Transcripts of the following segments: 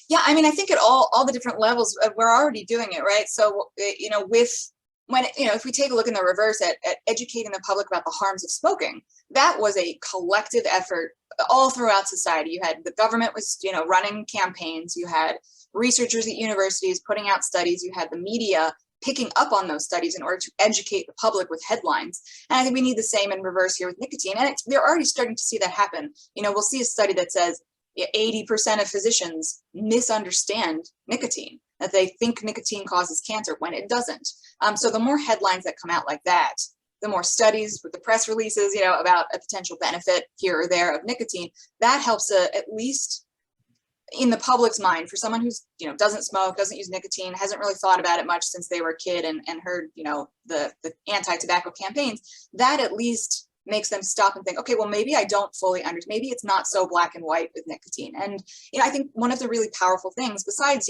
Yeah, I mean, I think at all the different levels, we're already doing it, right? So, with when, if we take a look in the reverse at educating the public about the harms of smoking, that was a collective effort all throughout society. You had the government was, running campaigns. You had researchers at universities putting out studies. You had the media picking up on those studies in order to educate the public with headlines. And I think we need the same in reverse here with nicotine. And we're already starting to see that happen. We'll see a study that says 80% of physicians misunderstand nicotine, that they think nicotine causes cancer when it doesn't. So the more headlines that come out like that, the more studies with the press releases, about a potential benefit here or there of nicotine, that helps at least in the public's mind, for someone who's, doesn't smoke, doesn't use nicotine, hasn't really thought about it much since they were a kid and heard, the anti-tobacco campaigns, that at least makes them stop and think, okay, well, maybe I don't fully understand. Maybe it's not so black and white with nicotine. And, I think one of the really powerful things besides,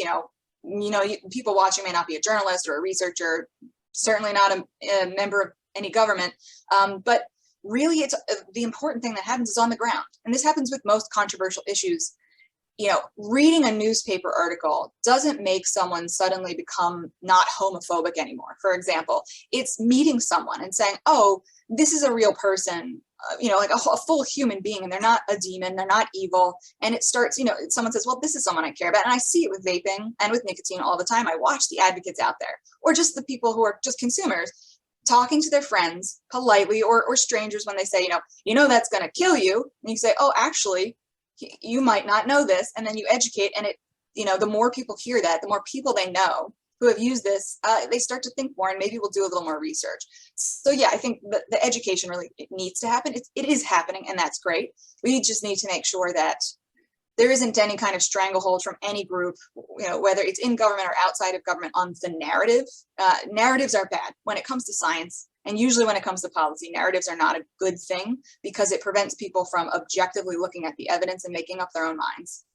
people watching may not be a journalist or a researcher, certainly not a member of any government, but really it's the important thing that happens is on the ground. And this happens with most controversial issues. Reading a newspaper article doesn't make someone suddenly become not homophobic anymore. For example, it's meeting someone and saying, oh, this is a real person, like a full human being, and they're not a demon, they're not evil. And it starts, someone says, well, this is someone I care about. And I see it with vaping and with nicotine all the time. I watch the advocates out there, or just the people who are just consumers, talking to their friends politely, or strangers when they say, that's going to kill you. And you say, oh, actually, you might not know this, and then you educate, and it, the more people hear that, the more people they know who have used this, they start to think more, and maybe we'll do a little more research. So yeah, I think the education really needs to happen. It is happening, and that's great. We just need to make sure that there isn't any kind of stranglehold from any group, whether it's in government or outside of government, on the narrative. Narratives are bad when it comes to science. And usually when it comes to policy, narratives are not a good thing because it prevents people from objectively looking at the evidence and making up their own minds.